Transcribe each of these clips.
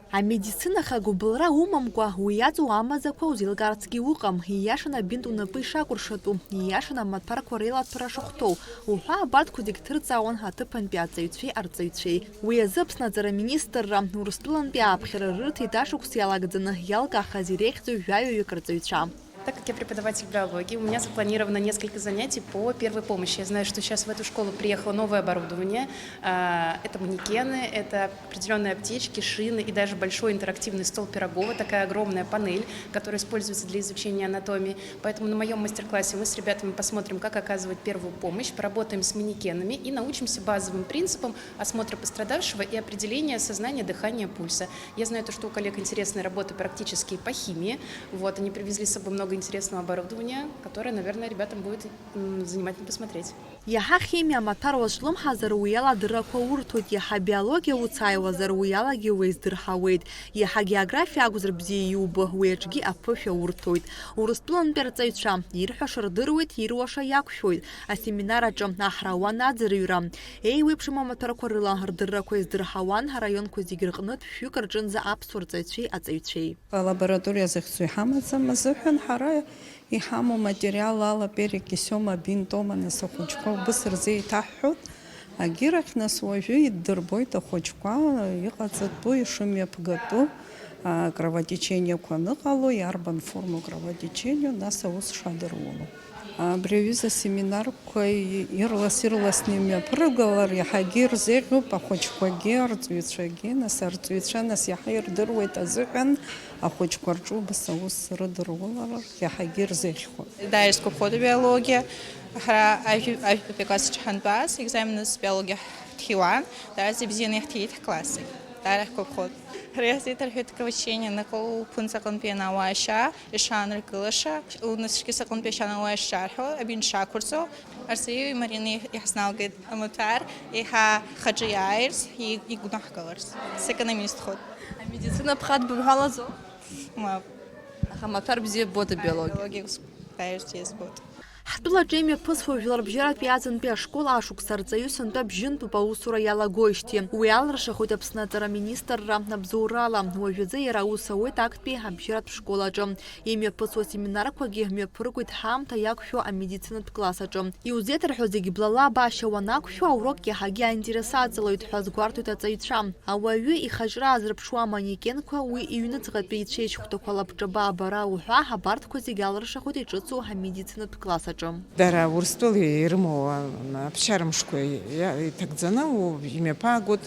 Амедицина хагубылра умамкәа уи иаҵоу амаӡақәа узеилгарцгьы уҟам, ииашаны абинт унапы ишакәыршатәу, ииашаны амаҭәарқәа реилаҭәара шахәҭоу, уҳәа абарҭқәа зегь ҭырҵаауан аҭыԥантәи аҵаҩцәеи арҵаҩцәеи. Уи азы Аԥсны аҵараминистрра Урыстәылантәи ааԥхьара рырҭеит ашықәс иалагӡаны иалкаахаз иреиӷьӡоу жәаҩаҩык рҵаҩцәа. Так как я преподаватель биологии, у меня запланировано несколько занятий по первой помощи. Я знаю, что сейчас в эту школу приехало новое оборудование. Это манекены, это определенные аптечки, шины и даже большой интерактивный стол Пирогова, такая огромная панель, которая используется для изучения анатомии. Поэтому на моем мастер-классе мы с ребятами посмотрим, как оказывать первую помощь, поработаем с манекенами и научимся базовым принципам осмотра пострадавшего и определения сознания, дыхания, пульса. Я знаю, что у коллег интересные работы практические по химии. Вот, они привезли с собой много интересного оборудования, которое, наверное, ребятам будет занимательно посмотреть. Иаҳа химиа амаҭәар злымҳазар уи аладыррақәа урҭоит, иаҳа биологиа уцааиуазар уи алагьы уеиздырҳауеит, иаҳа географиа акәзар бзиа иубо уи аҿгьы аԥышәа урҭоит. Урыстәылантәи арҵаҩцәа ирҳәаша рдыруеит, ируаша иақәшәоит. Асеминар аҿы аҳрауан аӡырҩра. Еиуеиԥшым амаҭәарқәа рыла рдыррақәа еиздырҳауан ҳараионқәа зегьы рҟнытә фҩык рҿынӡа аԥсуа рҵаҩцәеи аҵаҩцәеи. Алабораториа захьӡу иҳамаӡам азыҳәан ҳара иҳамоу материал ала перекисиома бинтома нас ахәыҷқәа убыс рзы иҭаҳҳәоит. Агьирахь нас уажәы иддырбоит ахәыҷқәа иҟаҵатәу, ишымҩаԥгатәу кровотечениақәа аныҟало, иарбан форму кровотеченио, нас аус шадыруло. Абри аҩыза асеминарқәа ирлас-ирласны имҩаԥыргалар иаҳагьы ирзеиӷьуп ахәыҷқәагьы, арҵаҩцәагьы, нас арҵаҩцәа нас иаҳа ирдыруеит азыҳәан ахәыҷқәа рҿы убас аус рыдырулар иаҳагьы ирзеиӷьхоит. Даирская входа биология, класс ҳантәаз, экзаменыз биология ҳҭиуан, дара бзианы иаҳҭиит ҳкласси. Даирская вход. Реализит архет кровотечение на пункта конпена уаша, ишан ркылаша, у нас киса конпешана уаша, абин шакурсо, арсею и Марины ясналгет аматар, иха хаджиайрс и гунахгаларс. Сэкономист ход. А медицина пхат бывалазо? Ма. Аматар бзиа бода биология. Биология даирс бод. Ҳтәылаҿ еимҩаԥысуа жәларбжьаратәи аӡынтәи ашкол ашықәс арҵаҩысынтәы абжьынтәуп аусура иалагоижьҭеи. Уи алыршахоит Аԥсны аҵараминистрра абзоурала. Уажәазы иара аус ауеит актәи абжьаратә школ аҿы. Еимҩаԥысуа асеминарқәагьы мҩаԥыргоит ҳаамҭа иақәшәо амедицинатә класс аҿы. Иузеиҭарҳәо зегьы блала абаашьа уанақәшәо аурок иаҳагьы аинтерес аҵалоит ҳәа азгәарҭоит аҵаҩцәа. Ауаҩы ихаҿра азырԥшуа аманекенқәа уи иҩныҵҟатәи ицәеижьхәҭақәа лабҿаба абара уҳәа абарҭқәа зегьы алыршахоит иҿыцу амедицинатә класс аҿы. Дара Урыстәыла ирымоу аԥсшьарамшқәа иҭагӡаны имҩаԥаагоит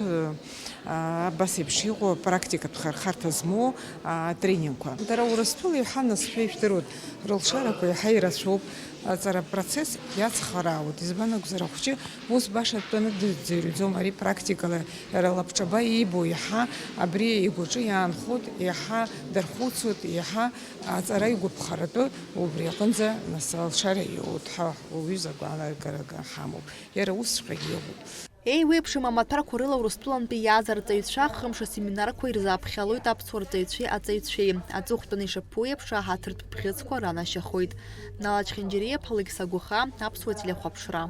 абас еиԥш иҟоу апрактикатә хархарҭа змоу атренингқәа. Дара Урыстәыла иаҳа насшәа ижәдыруеит, рылшарақәа иаҳа ирацәоуп. Аҵара процесс иацхраауеит. Избан акәзар ахәыҷы ус баша дтәаны дыӡырҩӡом, ари практикала иара лабҿаба иибо иаҳа абри игәаҿы иаанхоит, иаҳа дархәыцуеит, иаҳа аҵара игәаԥхаратәы убри аҟынӡа нас алшара иоуит ҳәа уҩыза агәаанагара ҳамоуп. Иара усҵәҟьагьы иҟоуп. Еиуеиԥшым амаҭәарқәа рыла Урыстәылантәи иааз арҵаҩцәа хымш асеминарқәа ирзааԥхьалоит аԥсуа рҵаҩцәеи аҵаҩцәеи. Аҵыхәтәаны ишаԥу еиԥш аҳаҭыртә бӷьыцқәа ранашьахоит. Нала Чхинџьириа, Ԥалықь Сагәыха, Аԥсуа телехәаԥшра.